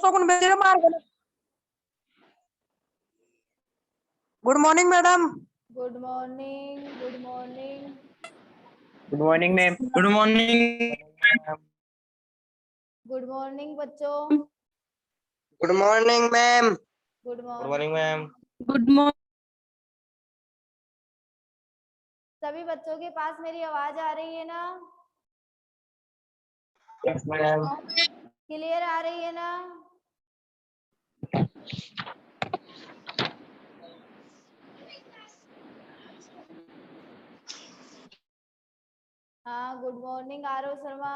Good morning madam. Good morning, good morning, good morning ma'am. Good morning. Good morning बच्चों। Good morning ma'am. Good good morning morning ma'am. Good morning. सभी बच्चों के पास मेरी आवाज आ रही है ना? Yes ma'am. क्लियर आ रही है ना? हाँ, गुड मॉर्निंग आरव शर्मा।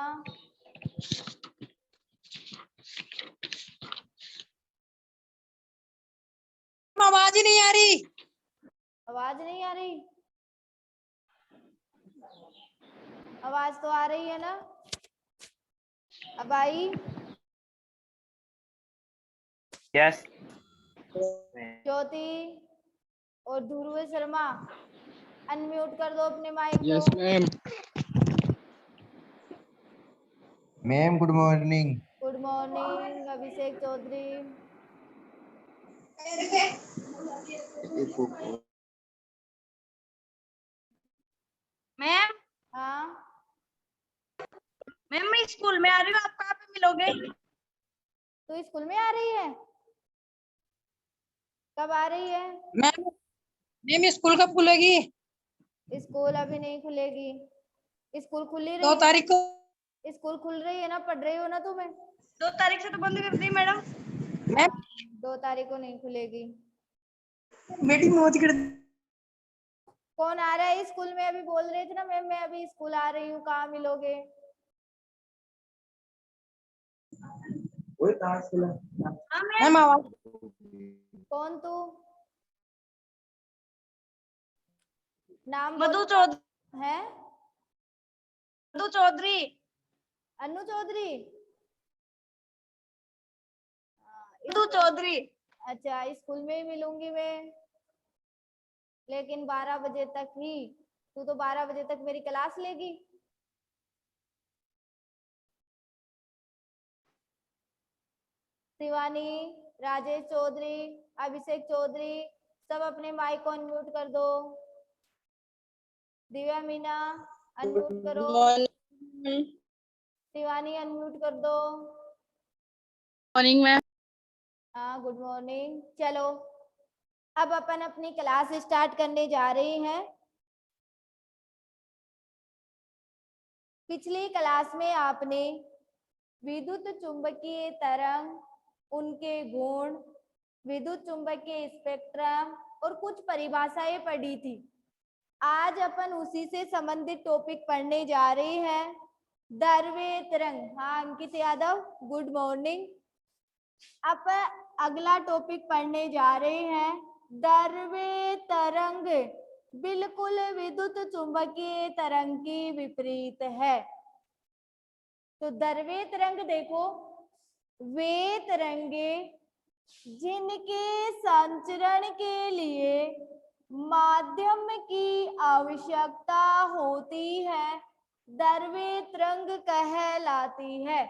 आवाज ही नहीं आ रही। आवाज नहीं आ रही? आवाज तो आ रही है ना? अब आई? यस ज्योति और ध्रुव शर्मा, अनम्यूट कर दो अपने माइक को। Yes ma'am. Ma'am good morning. Good morning Abhishek Chaudhary. Ma'am हाँ, मैम मैं स्कूल में आ रही हूँ, आप कहाँ पे मिलोगे? तू स्कूल में आ रही है? कब आ रही है? मैम मैम स्कूल कब खुलेगी? स्कूल अभी नहीं खुलेगी। स्कूल खुल ही 2 रही तारीख को। है। स्कूल खुल रही है ना, पढ़ रही हो ना तुम्हें? 2 तारीख से तो बंद कर दी मैडम। मैम 2 तारीख को नहीं खुलेगी। मीटिंग में होती कर। कौन आ रहा है स्कूल में? अभी बोल रहे थे ना मैम मैं अभी स्कूल आ रही हूँ, कहाँ मिलोगे? हाँ मैम आवाज। कौन तू? नाम मधु बोल। चौधरी। है? मधु चौधरी। अनु चौधरी? मधु चौधरी। अच्छा, स्कूल में ही मिलूंगी मैं, लेकिन 12 बजे तक ही। तू तो 12 बजे तक मेरी क्लास लेगी। शिवानी, राजेश चौधरी, अभिषेक चौधरी, सब अपने माइक को अनम्यूट कर दो। दिव्या मीना अनम्यूट करो। शिवानी अनम्यूट कर दो। Morning ma'am. हाँ, गुड मॉर्निंग। चलो अब अपन अपनी क्लास स्टार्ट करने जा रहे हैं। पिछली क्लास में आपने विद्युत चुंबकीय तरंग, उनके गुण, विद्युत चुंबकीय स्पेक्ट्रम और कुछ परिभाषाएं पढ़ी थी। आज अपन उसी से संबंधित टॉपिक पढ़ने जा रहे हैं, दरवे तरंग। हाँ अंकित यादव, गुड मॉर्निंग। अब अगला टॉपिक पढ़ने जा रहे हैं, दरवे तरंग बिल्कुल विद्युत चुंबकीय तरंग की विपरीत है। तो दरवे तरंग देखो, वे तरंगे जिनके संचरण के लिए माध्यम की आवश्यकता होती है, दरवे तरंग कहलाती है।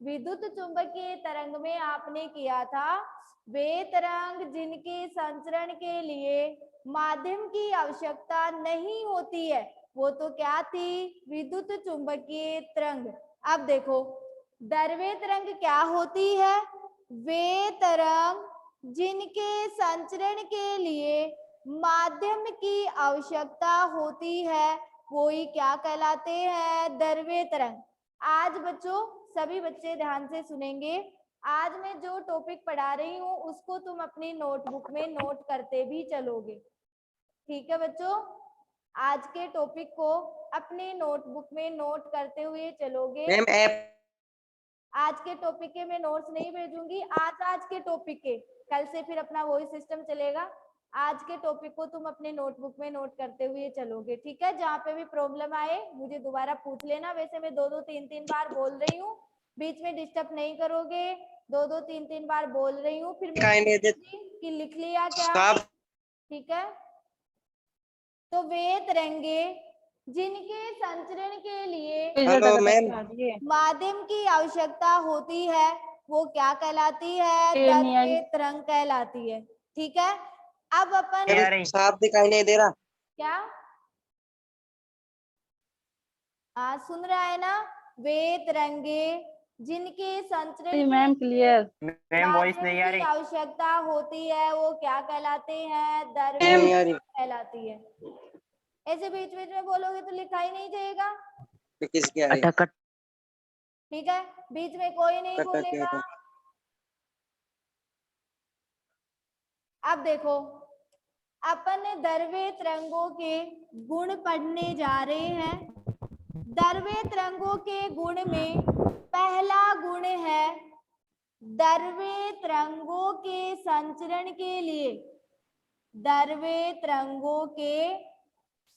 विद्युत चुंबकीय तरंग में आपने किया था, वे तरंग जिनके संचरण के लिए माध्यम की आवश्यकता नहीं होती है, वो तो क्या थी? विद्युत चुंबकीय तरंग। अब देखो दरवे तरंग क्या होती है? वे तरंग जिनके संचरण के लिए माध्यम की आवश्यकता होती है, वो ही क्या कहलाते हैं? दरवे तरंग। आज बच्चों सभी बच्चे ध्यान से सुनेंगे। आज मैं जो टॉपिक पढ़ा रही हूँ उसको तुम अपनी नोटबुक में नोट करते भी चलोगे, ठीक है बच्चों? आज के टॉपिक को अपने नोटबुक में नोट करते हुए चलोगे। मैम ऐप आज के टॉपिक के मैं नोट्स नहीं भेजूंगी, आज के टॉपिक के, कल से फिर अपना वही सिस्टम चलेगा। आज के टॉपिक को तुम अपने नोटबुक में नोट करते हुए चलोगे, ठीक है? जहाँ पे भी प्रॉब्लम आए मुझे दोबारा पूछ लेना। वैसे मैं 2-2 3-3 बार बोल रही हूँ, बीच में डिस्टर्ब नहीं करोगे। 2-2 3-3 बार बोल रही हूँ, फिर मैं कि लिख लिया क्या, ठीक है? तो वे तरंगे जिनके संचरण के लिए हेलो मैम माध्यम की आवश्यकता होती है, वो क्या कहलाती है? नहीं आ रही। द्रव्य तरंग कहलाती है। ठीक है, अब अपन नहीं आ रही। साफ दिखाई नहीं दे रहा। क्या सुन रहा है ना? वे तरंगे जिनके संचरण मैम क्लियर। मैम वॉइस माध्यम नहीं आ की रही। आवश्यकता होती है, वो क्या कहलाते हैं? नहीं आ द्रव्य रही। कहलाती है। ऐसे बीच बीच में बोलोगे तो लिखा ही नहीं जाएगा। तो किसके आए? अटक ठीक है, बीच में कोई नहीं कटा क्या बोलेगा। था? अब देखो, अपन द्रव्य तरंगों के गुण पढ़ने जा रहे हैं। द्रव्य तरंगों के गुण में पहला गुण है द्रव्य तरंगों के संचरण के लिए, द्रव्य तरंगों के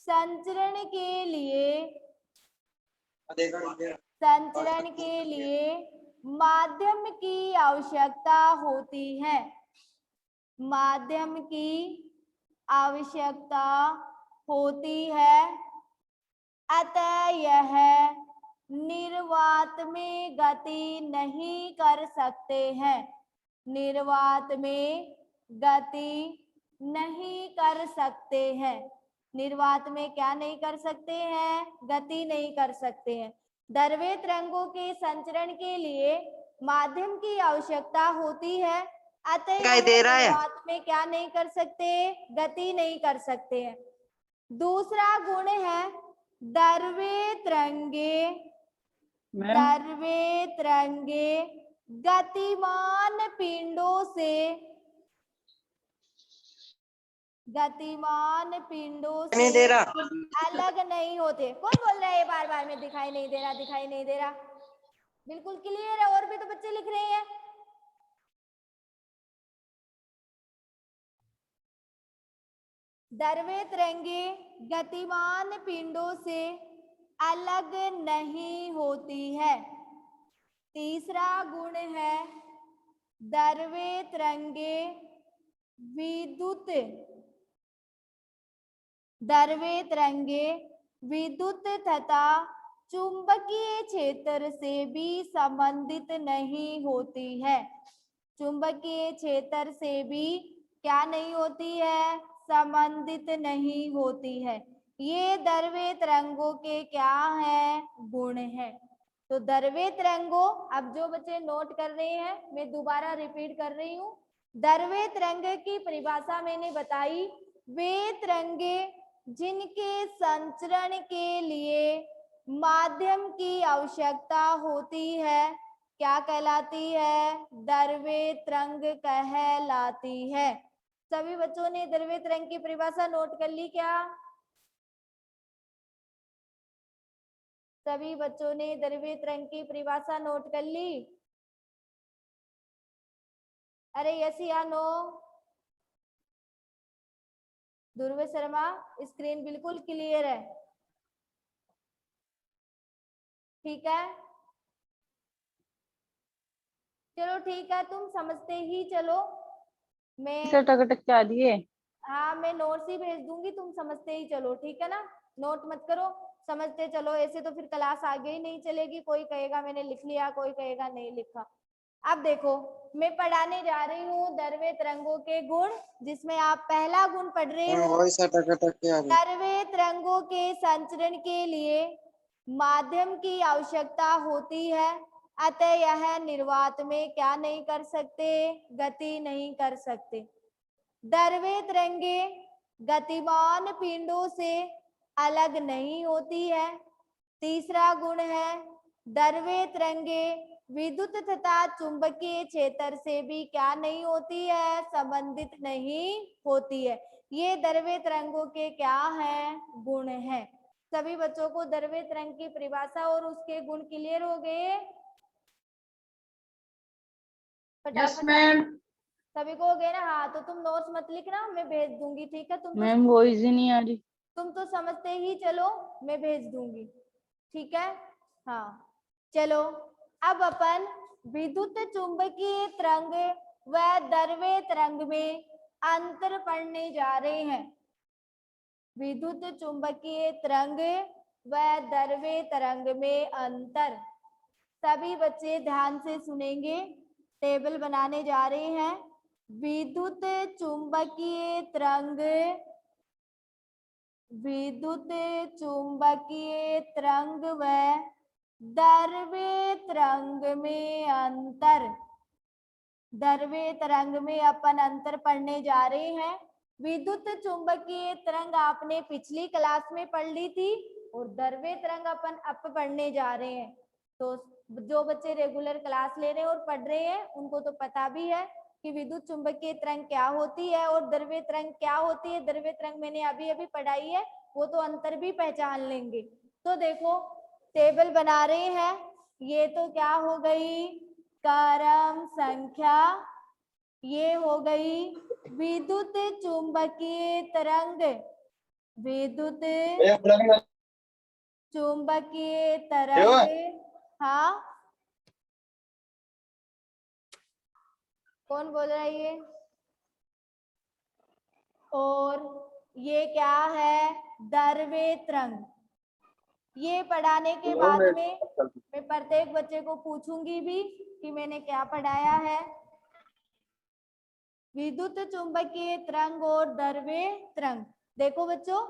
संचरण के लिए, संचरण के लिए माध्यम की आवश्यकता होती है। माध्यम की आवश्यकता होती है, अतः यह निर्वात में गति नहीं कर सकते हैं। निर्वात में गति नहीं कर सकते हैं। निर्वात में क्या नहीं कर सकते हैं? गति नहीं कर सकते हैं। द्रव्य तरंगों के संचरण के लिए माध्यम की आवश्यकता होती है, अतः दिखाई दे रहा है। निर्वात में क्या नहीं कर सकते? गति नहीं कर सकते हैं। दूसरा गुण है द्रव्य तरंगे, द्रव्य तरंगे गतिमान पिंडों से, गतिमान पिंडों नहीं से दे रहा। अलग नहीं होते। कौन बोल रहा है बार बार में दिखाई नहीं दे रहा, दिखाई नहीं दे रहा? बिल्कुल क्लियर है, और भी तो बच्चे लिख रहे हैं। द्रव्य तरंगे गतिमान पिंडों से अलग नहीं होती है। तीसरा गुण है द्रव्य तरंगे विद्युत, द्रव्य तरंगे विद्युत तथा चुंबकीय क्षेत्र से भी संबंधित नहीं होती है। चुंबकीय क्षेत्र से भी क्या नहीं होती है? संबंधित नहीं होती है। ये द्रव्य तरंगों के क्या है? गुण है। तो द्रव्य तरंगों, अब जो बच्चे नोट कर रहे हैं मैं दोबारा रिपीट कर रही हूँ। द्रव्य तरंग की परिभाषा मैंने बताई, वे तरंगे जिनके संचरण के लिए माध्यम की आवश्यकता होती है, क्या कहलाती है? द्रव्य तरंग कहलाती है। सभी बच्चों ने द्रव्य तरंग की परिभाषा नोट कर ली क्या? सभी बच्चों ने द्रव्य तरंग की परिभाषा नोट कर ली? अरे यस या नो? ध्रुव शर्मा, स्क्रीन बिल्कुल क्लियर है? ठीक है, चलो ठीक है, तुम समझते ही चलो। मैं टक क्या दिए? हाँ, मैं नोट्स ही भेज दूंगी, तुम समझते ही चलो। ठीक है ना? नोट मत करो, समझते चलो। ऐसे तो फिर क्लास आगे ही नहीं चलेगी। कोई कहेगा मैंने लिख लिया, कोई कहेगा नहीं लिखा। अब देखो, मैं पढ़ाने जा रही हूँ द्रव्य तरंगों के गुण, जिसमें आप पहला गुण पढ़ रहे हो। वॉइस अटक अटक के आ रही। द्रव्य तरंगों के संचरण के लिए माध्यम की आवश्यकता होती है, अतः यह निर्वात में क्या नहीं कर सकते? गति नहीं कर सकते। द्रव्य तरंगे गतिमान पिंडों से अलग नहीं होती है। तीसरा गुण है द्रव्य तरंगे विद्युत तथा चुंबकीय क्षेत्र से भी क्या नहीं होती है? संबंधित नहीं होती है। ये द्रव्य तरंगों के क्या है? गुण है। सभी बच्चों को द्रव्य तरंग की परिभाषा और उसके गुण क्लियर हो गए? फटाफट सभी को हो गए ना? हाँ, तो तुम नोट्स मत लिखना, मैं भेज दूंगी। ठीक है, मैम वॉइस ही नहीं आ रही। तुम तो समझते ही चलो, मैं भेज दूंगी। ठीक है, हाँ चलो। अब अपन विद्युत चुंबकीय तरंग व द्रव्य तरंग में अंतर पढ़ने जा रहे हैं। विद्युत चुंबकीय तरंग व द्रव्य तरंग में अंतर। सभी बच्चे ध्यान से सुनेंगे। टेबल बनाने जा रहे हैं। विद्युत चुंबकीय तरंग, विद्युत चुंबकीय तरंग व द्रव्य तरंग में अंतर। द्रव्य तरंग में अपन अंतर पढ़ने जा रहे हैं। विद्युत चुंबकीय तरंग आपने पिछली क्लास में पढ़ ली थी और द्रव्य तरंग अपन अब पढ़ने जा रहे हैं। तो जो बच्चे रेगुलर क्लास ले रहे हैं और पढ़ रहे हैं उनको तो पता भी है कि विद्युत चुंबकीय तरंग क्या होती है और द्रव्य तरंग क्या होती है। द्रव्य तरंग मैंने अभी अभी पढ़ाई है, वो तो अंतर भी पहचान लेंगे। तो देखो टेबल बना रहे हैं। ये तो क्या हो गई, क्रम संख्या, ये हो गई विद्युत चुंबकीय तरंग, विद्युत चुंबकीय तरंग। हाँ कौन बोल रहा है ये? और ये क्या है, द्रव्य तरंग। ये पढ़ाने के बाद में मैं प्रत्येक बच्चे को पूछूंगी भी कि मैंने क्या पढ़ाया है। विद्युत चुंबकीय तरंग और द्रव्य तरंग। देखो बच्चों,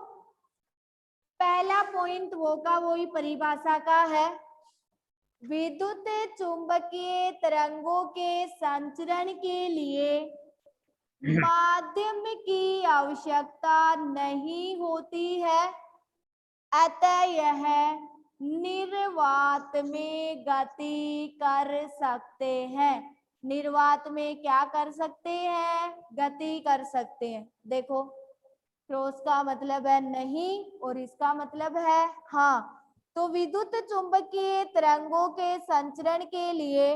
पहला पॉइंट वो का वही परिभाषा का है। विद्युत चुंबकीय तरंगों के संचरण के लिए माध्यम की आवश्यकता नहीं होती है, अतः यह निर्वात में गति कर सकते हैं। निर्वात में क्या कर सकते हैं, गति कर सकते हैं। देखो क्रॉस का मतलब है नहीं और इसका मतलब है हाँ। तो विद्युत चुंबकीय तरंगों के संचरण के लिए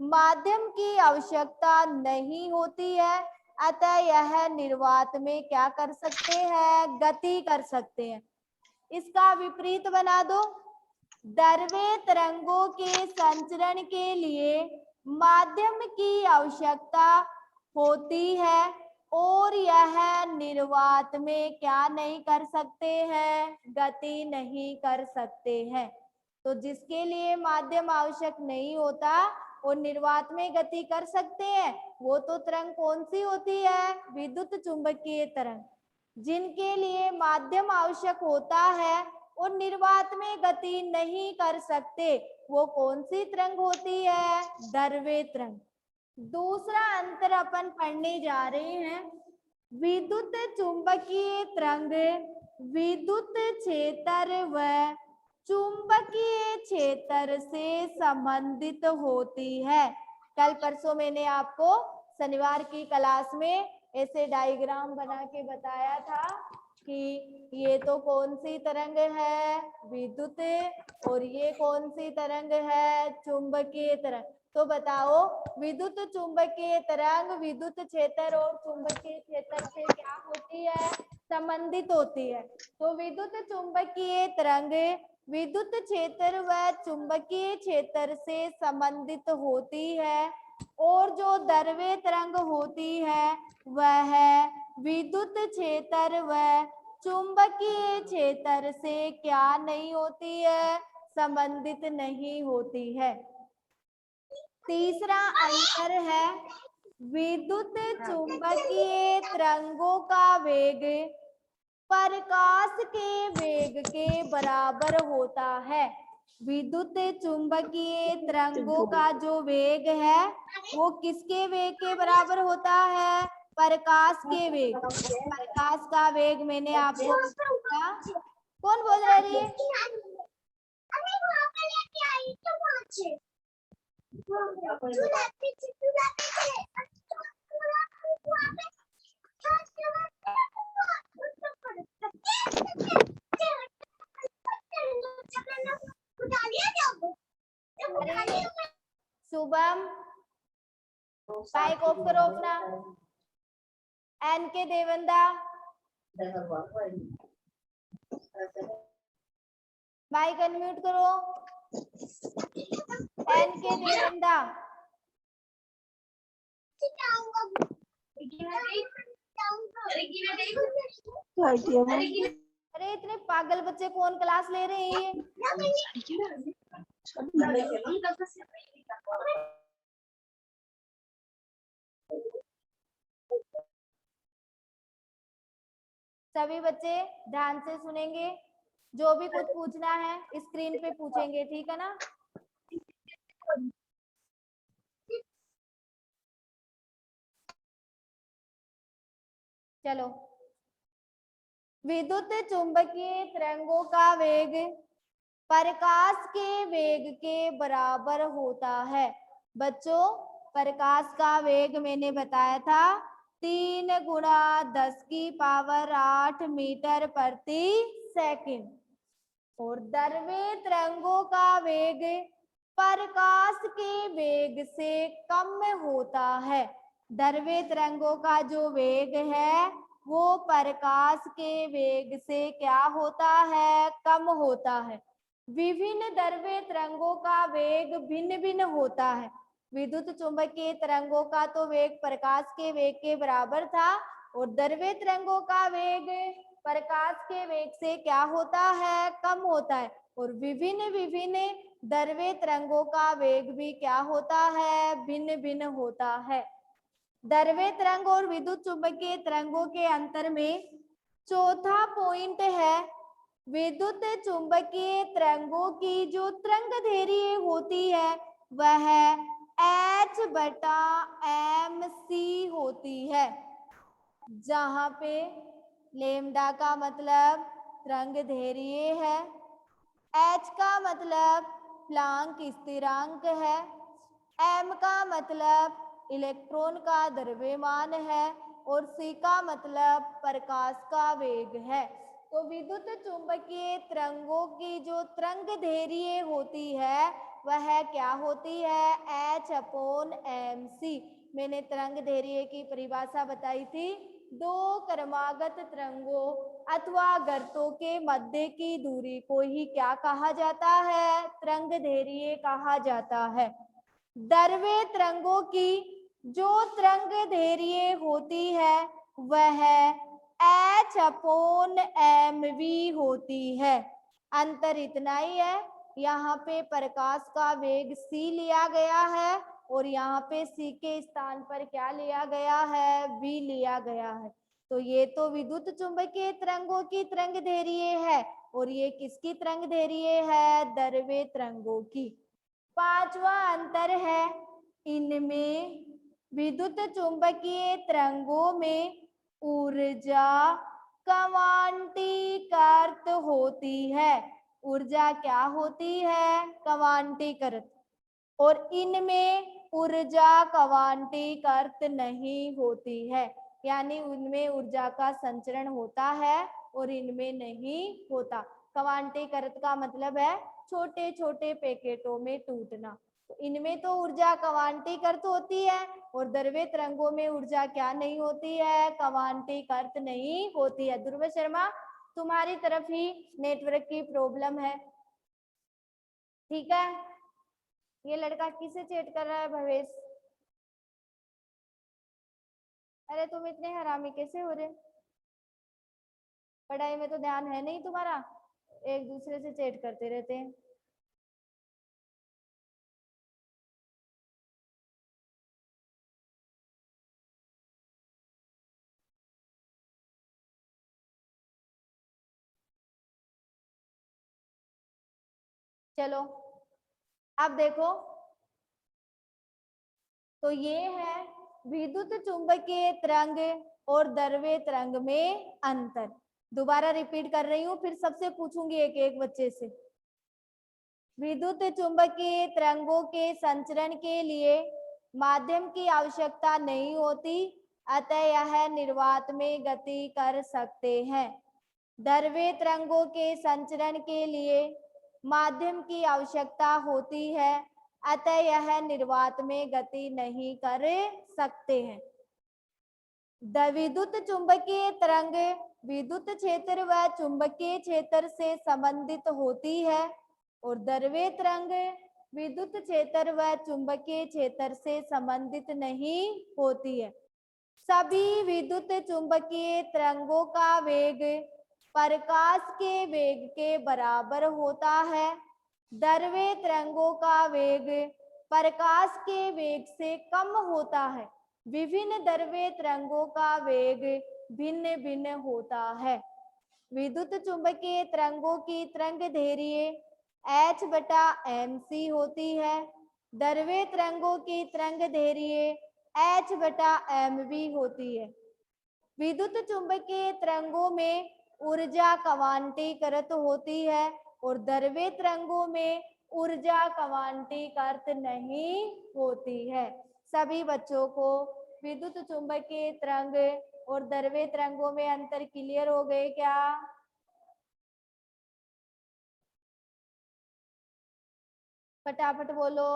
माध्यम की आवश्यकता नहीं होती है, अतः यह निर्वात में क्या कर सकते हैं, गति कर सकते हैं। इसका विपरीत बना दो, द्रव्य तरंगों के संचरण के लिए माध्यम की आवश्यकता होती है और यह निर्वात में क्या नहीं कर सकते हैं, गति नहीं कर सकते हैं। तो जिसके लिए माध्यम आवश्यक नहीं होता और निर्वात में गति कर सकते हैं, वो तो तरंग कौन सी होती है, विद्युत चुंबकीय तरंग। जिनके लिए माध्यम आवश्यक होता है और निर्वात में गति नहीं कर सकते, वो कौन सी तरंग होती है, द्रव्य तरंग। दूसरा अंतर अपन पढ़ने जा रहे हैं। विद्युत चुंबकीय तरंग विद्युत क्षेत्र व चुंबकीय क्षेत्र से संबंधित होती है। कल परसों मैंने आपको शनिवार की क्लास में ऐसे डायग्राम बना के बताया था कि ये तो कौन सी तरंग है, विद्युत, और ये कौन सी तरंग है, चुंबकीय तरंग। तो बताओ विद्युत चुंबकीय तरंग विद्युत क्षेत्र और चुंबकीय क्षेत्र से क्या होती है, संबंधित होती है। तो विद्युत चुंबकीय तरंग विद्युत क्षेत्र व चुंबकीय क्षेत्र से संबंधित होती है और जो द्रव्य तरंग होती है वह विद्युत क्षेत्र व चुंबकीय क्षेत्र से क्या नहीं होती है, संबंधित नहीं होती है। तीसरा अंतर है, विद्युत चुंबकीय तरंगों का वेग प्रकाश के वेग के बराबर होता है। विद्युत चुंबकीय तरंगों का जो वेग है वो किसके वेग के बराबर होता है, प्रकाश के वेग। प्रकाश का वेग मैंने आपको बताया। कौन बोल रही है? शुभम माइक ऑफ करो अपना। एन के देवंदा माइक अनम्यूट करो। एन के देवंदा अरे इतने पागल बच्चे कौन क्लास ले रहे हैं ये? सभी बच्चे ध्यान से सुनेंगे, जो भी कुछ पूछना है स्क्रीन पे पूछेंगे, ठीक है ना। चलो, विद्युत चुंबकीय तरंगों का वेग प्रकाश के वेग के बराबर होता है। बच्चों, प्रकाश का वेग मैंने बताया था 3 × 10⁸ मीटर प्रति सेकंड, और द्रव्य तरंगों का वेग प्रकाश के वेग से कम होता है। द्रव्य तरंगों का जो वेग है वो प्रकाश के वेग से क्या होता है, कम होता है। विभिन्न द्रव्य तरंगों का वेग भिन्न भिन्न होता है। विद्युत चुंबकीय तरंगों का तो वेग प्रकाश के वेग के बराबर था, और द्रव्य तरंगों का वेग प्रकाश के वेग से क्या होता है, कम होता है। और विभिन्न विभिन्न द्रव्य तरंगों का वेग भी क्या होता है, भिन्न भिन्न होता है। द्रव्य तरंग और विद्युत चुंबकीय तरंगों के अंतर में चौथा पॉइंट है, विद्युत चुंबकीय तरंगों की जो तरंगदैर्घ्य होती है वह h/mc होती है, जहां पे लेमडा का मतलब तरंगदैर्घ्य है, h का मतलब प्लांक स्थिरांक है, m का मतलब इलेक्ट्रॉन का द्रव्यमान है, और c का मतलब प्रकाश का वेग है। तो विद्युत चुंबकीय तरंगों की जो तरंगदैर्घ्य होती है वह क्या होती है, h/mc। मैंने तरंगदैर्घ्य की परिभाषा बताई थी, दो क्रमागत तरंगों अथवा गर्तों के मध्य की दूरी को ही क्या कहा जाता है, तरंगदैर्घ्य कहा जाता है। द्रव्य तरंगों की जो तरंगदैर्घ्य होती है वह h/mv होती है। अंतर इतना ही है, यहाँ पे प्रकाश का वेग c लिया गया है, और यहाँ पे c के स्थान पर क्या लिया गया है, v लिया गया है। तो ये तो विद्युत चुंबकीय तरंगों की तरंगदैर्घ्य है, और ये किसकी तरंगदैर्घ्य है, द्रव्य तरंगों की। पांचवा अंतर है, इनमें विद्युत चुंबकीय तरंगों में ऊर्जा क्वांटीकृत होती है। ऊर्जा क्या होती है, क्वांटीकृत, और इनमें ऊर्जा क्वांटीकृत नहीं होती है, यानी उनमें ऊर्जा का संचरण होता है और इनमें नहीं होता। क्वांटीकृत का मतलब है छोटे छोटे पैकेटों में टूटना। तो इनमें तो ऊर्जा क्वांटीकृत होती है, और द्रव्य तरंगों में ऊर्जा क्या नहीं होती है, क्वांटीकृत नहीं होती है। ध्रुव शर्मा, तुम्हारी तरफ ही नेटवर्क की प्रॉब्लम है, ठीक है। ये लड़का किसे चेट कर रहा है, भवेश? अरे तुम इतने हरामी कैसे हो रहे, पढ़ाई में तो ध्यान है नहीं तुम्हारा, एक दूसरे से चेट करते रहते हैं। चलो अब देखो, तो ये है विद्युत चुंबकीय तरंग और द्रव्य तरंग में अंतर। दोबारा रिपीट कर रही हूँ, फिर सबसे पूछूंगी एक एक बच्चे से। विद्युत चुंबकीय तरंगों के संचरण के लिए माध्यम की आवश्यकता नहीं होती, अतः यह निर्वात में गति कर सकते हैं। द्रव्य तरंगों के संचरण के लिए माध्यम की आवश्यकता होती है, अतः यह निर्वात में गति नहीं कर सकते हैं। विद्युत चुंबकीय तरंग विद्युत क्षेत्र व चुंबकीय क्षेत्र से संबंधित होती है, और द्रव्य तरंग विद्युत क्षेत्र व चुंबकीय क्षेत्र से संबंधित नहीं होती है। सभी विद्युत चुंबकीय तरंगों का वेग प्रकाश के वेग के बराबर होता है। द्रव्य तरंगों का वेग प्रकाश के वेग से कम होता है। विभिन्न द्रव्य तरंगों का वेग भिन्न भिन्न होता है। विद्युत चुंबकीय तरंगों की तरंगदैर्घ्य h बटा mc होती है। द्रव्य तरंगों की तरंगदैर्घ्य h बटा mv होती है। विद्युत चुंबकीय तरंगों में ऊर्जा कवांटीकृत होती है और द्रव्य तरंगों में ऊर्जा कवांटीकृत नहीं होती है। सभी बच्चों को विद्युत चुंबकीय तरंग और द्रव्य तरंगों में अंतर क्लियर हो गए क्या? फटाफट बोलो,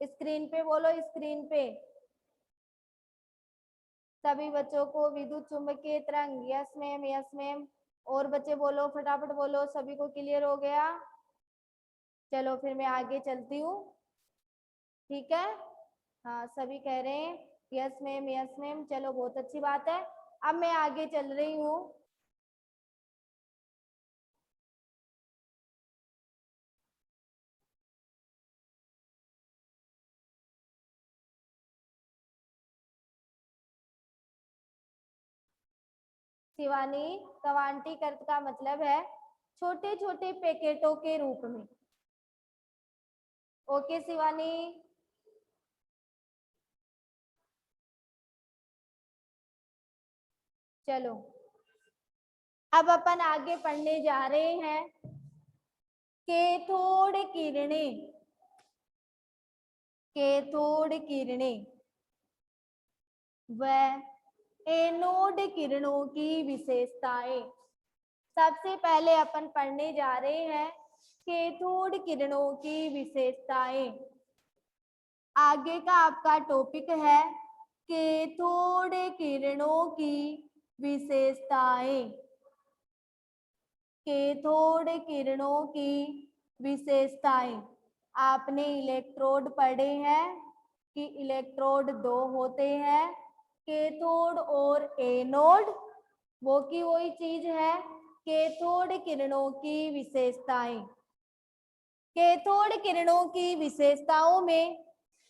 स्क्रीन पे बोलो, स्क्रीन पे। सभी बच्चों को विद्युत चुंबकीय तरंग, यस मैम, यस मैम। और बच्चे बोलो, फटाफट बोलो, सभी को क्लियर हो गया? चलो फिर मैं आगे चलती हूँ, ठीक है? हाँ, सभी कह रहे हैं यस मैम, यस मैम। चलो बहुत अच्छी बात है। अब मैं आगे चल रही हूँ। शिवानी, कवांटीकृत का मतलब है छोटे छोटे पैकेटों के रूप में। ओके शिवानी, चलो अब अपन आगे पढ़ने जा रहे हैं कैथोड किरणें। कैथोड किरणें व एनोड किरणों की विशेषताएं। सबसे पहले अपन पढ़ने जा रहे हैं कैथोड किरणों की विशेषताएं। आगे का आपका टॉपिक है कैथोड किरणों की विशेषताएं। कैथोड किरणों की विशेषताएं। आपने इलेक्ट्रोड पढ़े हैं कि इलेक्ट्रोड दो होते हैं, कैथोड और एनोड। वो की वही चीज है। कैथोड किरणों की विशेषताएं। कैथोड किरणों की विशेषताओं में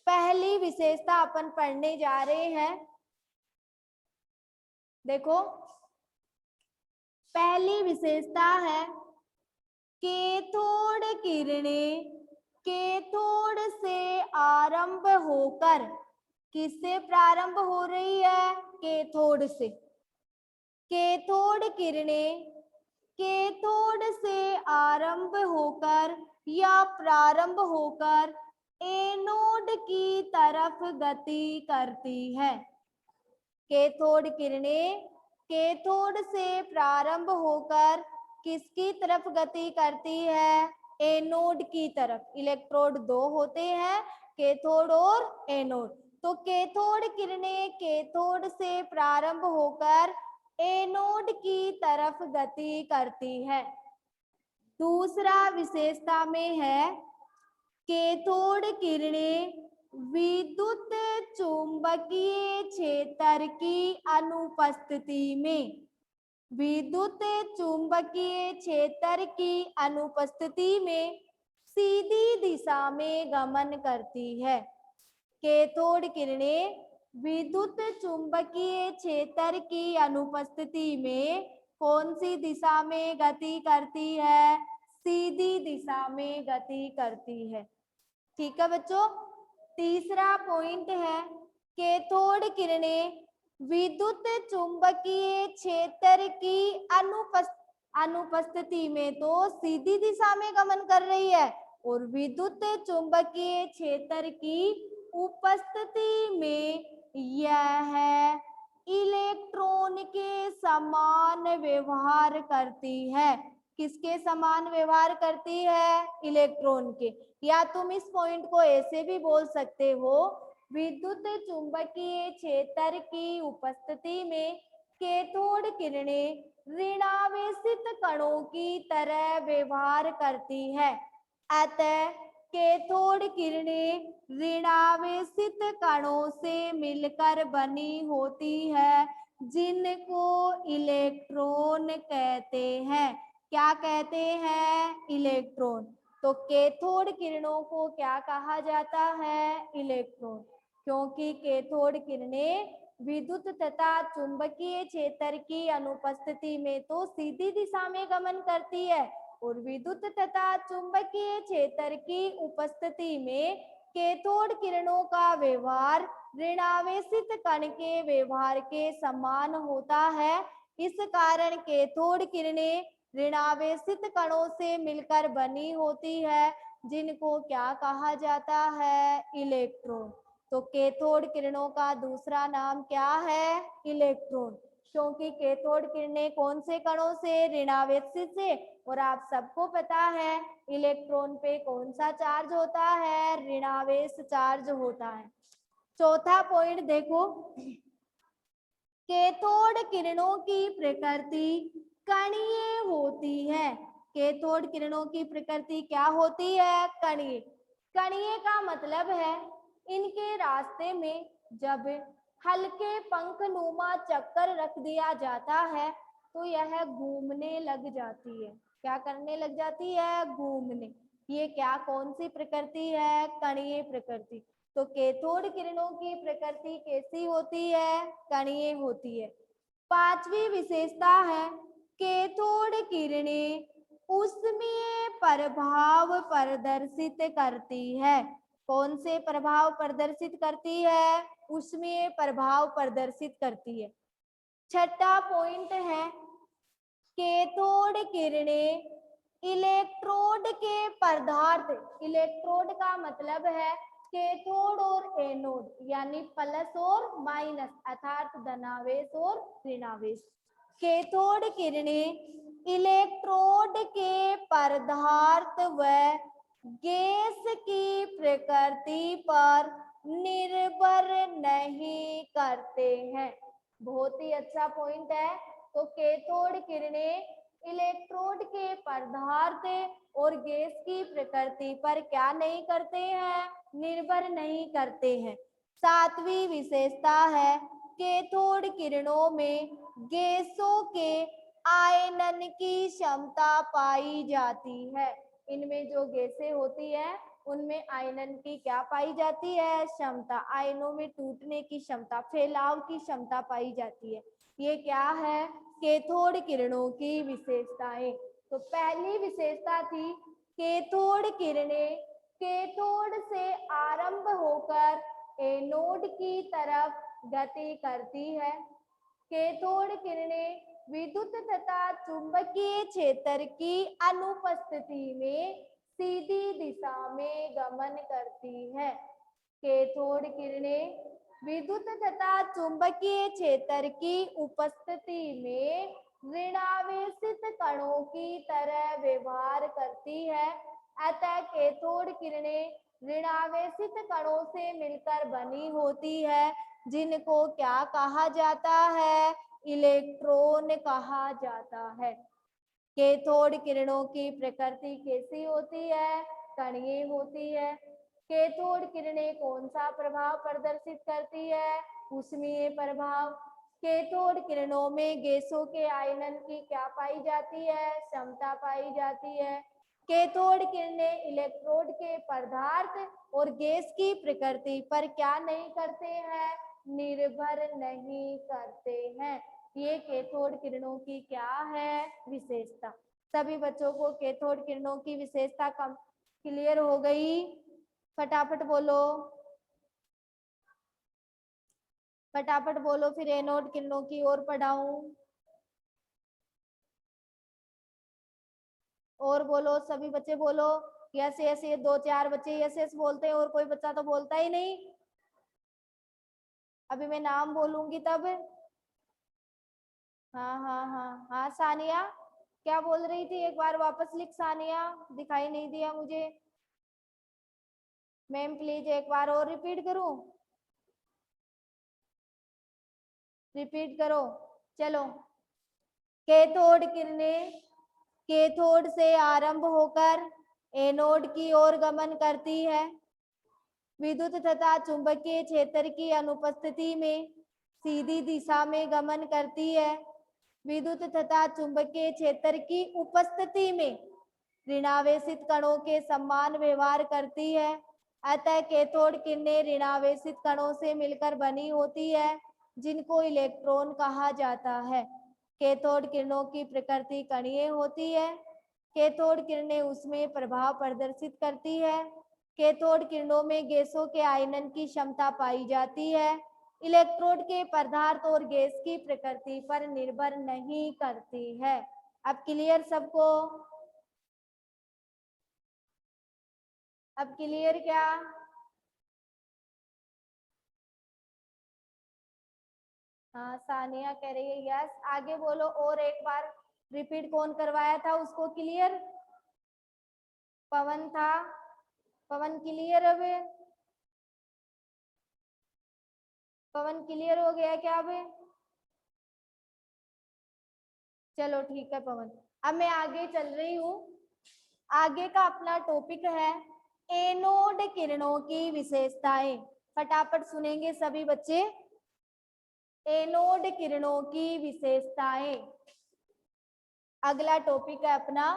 पहली विशेषता अपन पढ़ने जा रहे हैं। देखो, पहली विशेषता है कैथोड किरणें कैथोड से आरंभ होकर, किससे प्रारंभ हो रही है? कैथोड से। कैथोड किरणें कैथोड से आरंभ होकर या प्रारंभ होकर एनोड की तरफ गति करती है। कैथोड किरणें कैथोड से प्रारंभ होकर किसकी तरफ गति करती है? एनोड की तरफ। इलेक्ट्रोड दो होते हैं, कैथोड और एनोड। तो कैथोड किरणें कैथोड से प्रारंभ होकर एनोड की तरफ गति करती है। दूसरा विशेषता में है कैथोड किरणें विद्युत चुंबकीय क्षेत्र की अनुपस्थिति में, विद्युत चुंबकीय क्षेत्र की अनुपस्थिति में सीधी दिशा में गमन करती है। कैथोड किरणें विद्युत चुंबकीय क्षेत्र की अनुपस्थिति में कौन सी दिशा में गति करती है? सीधी दिशा में गति करती है। ठीक है बच्चों। तीसरा पॉइंट है कैथोड किरणें विद्युत चुंबकीय क्षेत्र की अनुपस्थिति में तो सीधी दिशा में गमन कर रही है, और विद्युत चुंबकीय क्षेत्र की उपस्थिति में यह इलेक्ट्रॉन के समान व्यवहार करती है। किसके समान व्यवहार करती है? इलेक्ट्रॉन के। या तुम इस पॉइंट को ऐसे भी बोल सकते हो, विद्युत चुंबकीय क्षेत्र की उपस्थिति में कैथोड किरणें ऋणावेशित कणों की तरह व्यवहार करती है। अतः कैथोड किरणें ऋणावेशित कणों से मिलकर बनी होती है, जिनको इलेक्ट्रॉन कहते हैं। क्या कहते हैं? इलेक्ट्रॉन। तो कैथोड किरणों को क्या कहा जाता है? इलेक्ट्रॉन। क्योंकि कैथोड किरणें विद्युत तथा चुंबकीय क्षेत्र की अनुपस्थिति में तो सीधी दिशा में गमन करती है, और विद्युत तथा चुंबकीय क्षेत्र की उपस्थिति में कैथोड किरणों का व्यवहार ऋणावेशित कण के व्यवहार के समान होता है। इस कारण कैथोड किरणें ऋणावेशित कणों से मिलकर बनी होती है, जिनको क्या कहा जाता है? इलेक्ट्रॉन। तो कैथोड किरणों का दूसरा नाम क्या है? इलेक्ट्रॉन। क्योंकि कैथोड किरणें कौन से कणों से? ऋणावेशित से। और आप सबको पता है इलेक्ट्रॉन पे कौन सा चार्ज होता है? ऋणावेश चार्ज होता है। चौथा पॉइंट देखो, कैथोड किरणों की प्रकृति कणीय होती है। कैथोड किरणों की प्रकृति क्या होती है? कणीय। कणीय का मतलब है इनके रास्ते में जब हल्के पंखनुमा चक्कर रख दिया जाता है तो यह घूमने लग जाती है। क्या करने लग जाती है? घूमने। ये क्या कौन सी प्रकृति है? कणीय प्रकृति। तो कैथोड किरणों की प्रकृति कैसी होती है? कणीय होती है। पांचवी विशेषता है कैथोड किरणें ऊष्मीय प्रभाव प्रदर्शित करती है। कौन से प्रभाव प्रदर्शित करती है? ऊष्मीय प्रभाव प्रदर्शित करती है। छठा पॉइंट है कैथोड किरणें इलेक्ट्रोड के पदार्थ। इलेक्ट्रोड का मतलब है कैथोड और एनोड, यानी प्लस और माइनस, अर्थात धनावेश और ऋणावेश। कैथोड किरणें इलेक्ट्रोड के पदार्थ व गैस की प्रकृति पर निर्भर नहीं करते हैं। बहुत ही अच्छा पॉइंट है। तो कैथोड किरणें इलेक्ट्रोड के पदार्थ और गैस की प्रकृति पर क्या नहीं करते हैं? निर्भर नहीं करते हैं। सातवीं विशेषता है कैथोड किरणों में गैसों के आयनन की क्षमता पाई जाती है। इनमें जो गैसें होती है उनमें आयनन की क्या पाई जाती है? क्षमता। आयनों में टूटने की क्षमता, फैलाव की क्षमता पाई जाती है। ये क्या है? कैथोड किरणों की विशेषताएं। तो पहली विशेषता थी कैथोड किरणें कैथोड से आरंभ होकर एनोड की तरफ गति करती है। कैथोड किरणें विद्युत तथा चुंबकीय क्षेत्र की अनुपस्थिति में सीधी दिशा में गमन करती है। कैथोड किरणें विद्युत तथा चुंबकीय क्षेत्र की उपस्थिति में ऋणावेशित कणों की तरह व्यवहार करती है। अतः कैथोड किरणें ऋणावेशित कणों से मिलकर बनी होती है, जिनको क्या कहा जाता है? इलेक्ट्रॉन कहा जाता है। कैथोड किरणों की प्रकृति कैसी होती है? कणीय होती है। कैथोड किरणें कौन सा प्रभाव प्रदर्शित करती है? ऊष्मीय प्रभाव। कैथोड किरणों में गैसों के आयनन की क्या पाई जाती है? क्षमता पाई जाती है। कैथोड किरणें इलेक्ट्रोड के पदार्थ और गैस की प्रकृति पर क्या नहीं करते हैं? निर्भर नहीं करते हैं। ये कैथोड किरणों की क्या है? विशेषता। सभी बच्चों को कैथोड किरणों की विशेषता क्लियर हो गई? फटाफट बोलो, फटाफट बोलो, फिर एनोड किरणों की ओर पढ़ाऊं। और बोलो, सभी बच्चे बोलो। यस यस, ये 2-4 बच्चे यस यस बोलते हैं और कोई बच्चा तो बोलता ही नहीं। अभी मैं नाम बोलूंगी तब। हाँ हाँ हाँ हाँ, सानिया क्या बोल रही थी? एक बार वापस लिख सानिया, दिखाई नहीं दिया मुझे। मैम प्लीज एक बार और रिपीट करूं? रिपीट करो, चलो। कैथोड किरणें कैथोड से आरंभ होकर एनोड की ओर गमन करती है। विद्युत तथा चुंबकीय क्षेत्र की अनुपस्थिति में सीधी दिशा में गमन करती है। विद्युत तथा चुंबकीय क्षेत्र की उपस्थिति में ऋणावेशित कणों के समान व्यवहार करती है। अतः कैथोड किरणें ऋणावेशित कणों से मिलकर बनी होती है, जिनको इलेक्ट्रॉन कहा जाता है। कैथोड किरणों की प्रकृति कणीय होती है। कैथोड किरणें उसमें प्रभाव प्रदर्शित करती है। कैथोड किरणों में गैसों के आयनन की क्षमता पाई जाती है। इलेक्ट्रोड के पदार्थ और गैस की प्रकृति पर निर्भर नहीं करती है। अब क्लियर सबको? अब क्लियर क्या? हाँ, सानिया कह रही है यस। आगे बोलो और एक बार रिपीट। कौन करवाया था उसको क्लियर? पवन था। पवन क्लियर? अब पवन क्लियर हो गया क्या? अब चलो ठीक है पवन। अब मैं आगे चल रही हूँ। आगे का अपना टॉपिक है एनोड किरणों की विशेषताएं। फटाफट सुनेंगे सभी बच्चे। एनोड किरणों की विशेषताएं। अगला टॉपिक है अपना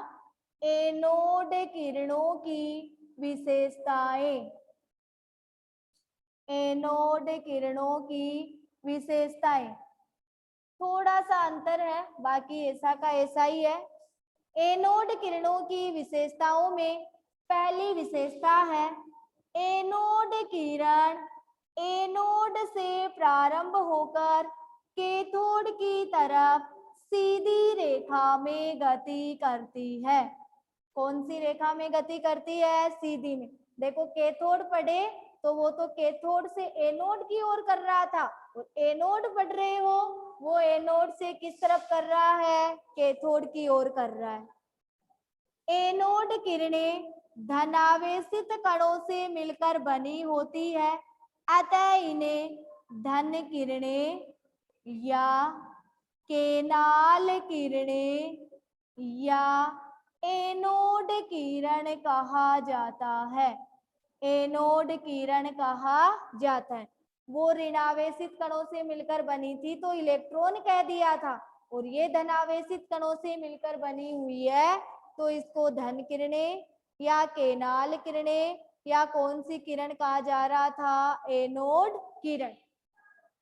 एनोड किरणों की विशेषताएं। एनोड किरणों की विशेषताएं। थोड़ा सा अंतर है, बाकी ऐसा का ऐसा ही है। एनोड किरणों की विशेषताओं में पहली विशेषता है एनोड किरण एनोड से प्रारंभ होकर कैथोड की तरफ सीधी रेखा में गति करती है। कौन सी रेखा में गति करती है? सीधी में। देखो कैथोड पढ़े तो वो तो कैथोड से एनोड की ओर कर रहा था, और एनोड पढ़ रहे हो वो एनोड से किस तरफ कर रहा है? कैथोड की ओर कर रहा है। एनोड किरणें धनावेशित कणों से मिलकर बनी होती है, अतः इन्हें धन किरणें या केनाल किरणें या एनोड किरण कहा जाता है। एनोड किरण कहा जाता है। वो ऋणावेशित कणों से मिलकर बनी थी तो इलेक्ट्रॉन कह दिया था, और ये धनावेशित कणों से मिलकर बनी हुई है तो इसको धन किरणें या केनाल किरणें या कौन सी किरण कहा जा रहा था? एनोड किरण।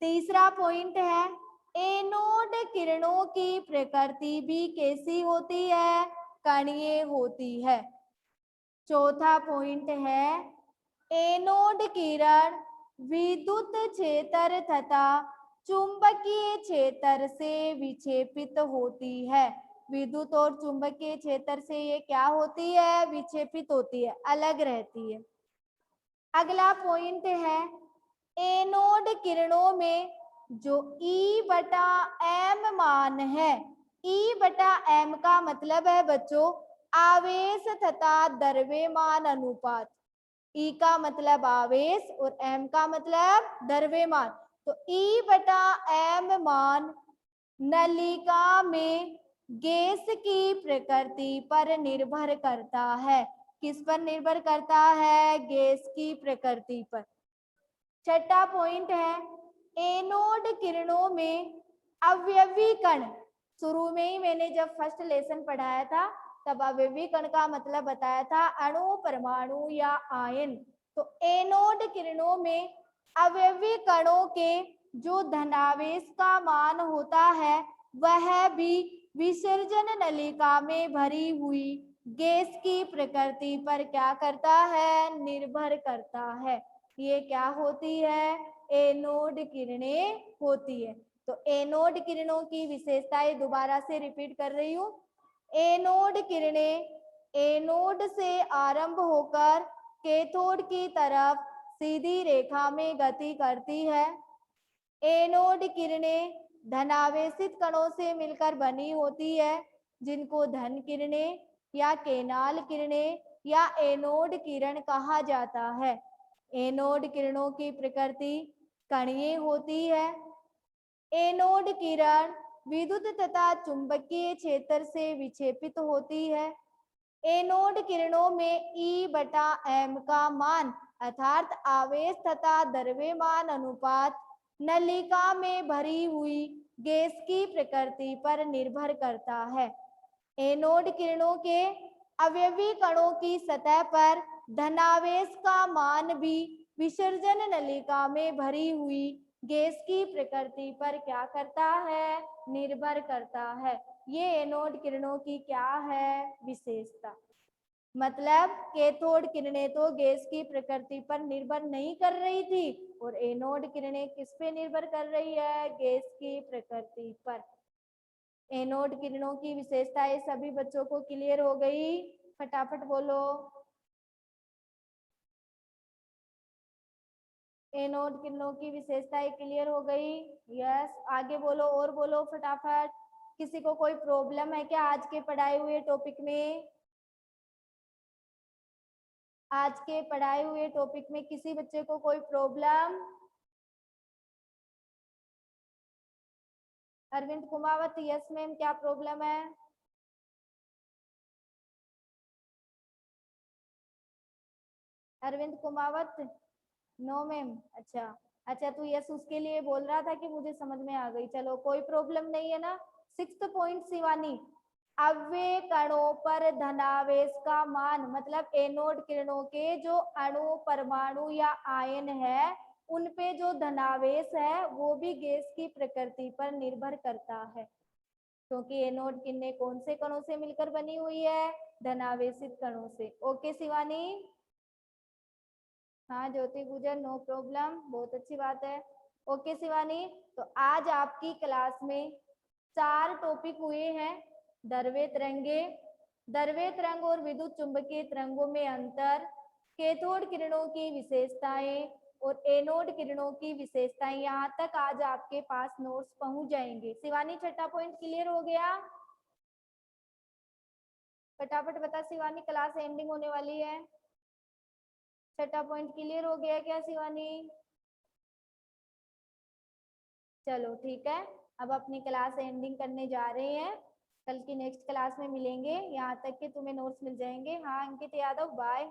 तीसरा पॉइंट है एनोड किरणों की प्रकृति भी कैसी होती है? कणीय होती है। चौथा पॉइंट है एनोड किरण विद्युत क्षेत्र तथा चुंबकीय क्षेत्र से विक्षेपित होती है। विद्युत और चुंबकीय क्षेत्र से ये क्या होती है? विक्षेपित होती है, अलग रहती है। अगला पॉइंट है एनोड किरणों में जो E/m मान है, E/m का मतलब है बच्चों आवेश तथा द्रव्यमान अनुपात। E का मतलब आवेश और m का मतलब द्रव्यमान। तो E/m मान नलिका में गैस की प्रकृति पर निर्भर करता है। किस पर निर्भर करता है? गैस की प्रकृति पर। छठा पॉइंट है एनोड किरणों में अवयवी कण। शुरू में ही मैंने जब फर्स्ट लेसन पढ़ाया था तब अवयवी कण का मतलब बताया था अणु, परमाणु या आयन। तो एनोड किरणों में अवयवी कणों के जो धनावेश का मान होता है वह भी विसर्जन नलिका में भरी हुई गैस की प्रकृति पर क्या करता है? निर्भर करता है। ये क्या होती है? एनोड किरणें होती है। तो एनोड किरणों की विशेषताएं दोबारा से रिपीट कर रही हूँ। एनोड किरणें एनोड से आरंभ होकर कैथोड की तरफ सीधी रेखा में गति करती है। एनोड किरणें धनावेशित कणों से मिलकर बनी होती है, जिनको धन किरणें या केनाल किरणें या एनोड किरण कहा जाता है। एनोड किरणों की प्रकृति कणीय होती है। एनोड किरण विद्युत तथा चुंबकीय क्षेत्र से विक्षेपित होती है। एनोड किरणों में E/m का मान अर्थात आवेश तथा द्रव्यमान अनुपात नलिका में भरी हुई गैस की प्रकृति पर निर्भर करता है। एनोड किरणों के अवयवी कणों की सतह पर धनावेश का मान भी विसर्जन नलिका में भरी हुई गैस की प्रकृति पर क्या करता है? निर्भर करता है। ये एनोड किरणों की क्या है? विशेषता। मतलब कैथोड किरणें तो गैस की प्रकृति पर निर्भर नहीं कर रही थी और एनोड किरणें किस पे निर्भर कर रही है? गैस की प्रकृति पर। एनोड किरणों की विशेषताएं सभी बच्चों को क्लियर हो गई? फटाफट बोलो। एनोड किरणों की विशेषताएं क्लियर हो गई? यस। आगे बोलो, और बोलो फटाफट। किसी को कोई प्रॉब्लम है क्या आज के पढ़ाए हुए टॉपिक में? आज के पढ़ाए हुए टॉपिक में किसी बच्चे को कोई problem? Arvind Kumawat, yes ma'am, क्या प्रॉब्लम है? Arvind Kumawat, no ma'am. अच्छा तू यस उसके लिए बोल रहा था कि मुझे समझ में आ गई। चलो कोई प्रॉब्लम नहीं है ना। 6th पॉइंट शिवानी, अव्यय कणों पर धनावेश का मान, मतलब एनोड किरणों के जो अणु, परमाणु या आयन है उन पे जो धनावेश है वो भी गैस की प्रकृति पर निर्भर करता है, क्योंकि एनोड किरणें कौन से कणों से मिलकर बनी हुई है? धनावेशित कणों से। ओके शिवानी? हाँ ज्योति गुजर, नो प्रॉब्लम, बहुत अच्छी बात है। ओके शिवानी, तो आज आपकी क्लास में 4 टॉपिक हुए हैं। द्रव्य तरंगे, द्रव्य तरंग और विद्युत चुंबकीय तरंगों में अंतर, कैथोड किरणों की विशेषताएं और एनोड किरणों की विशेषताएं। यहाँ तक आज आपके पास नोट्स पहुंच जाएंगे। शिवानी 6ठा पॉइंट क्लियर हो गया? फटाफट बता शिवानी, क्लास एंडिंग होने वाली है। 6ठा पॉइंट क्लियर हो गया क्या शिवानी? चलो ठीक है, अब अपनी क्लास एंडिंग करने जा रहे हैं। कल की नेक्स्ट क्लास में मिलेंगे। यहाँ तक कि तुम्हें नोट्स मिल जाएंगे। हाँ अंकित यादव, बाय।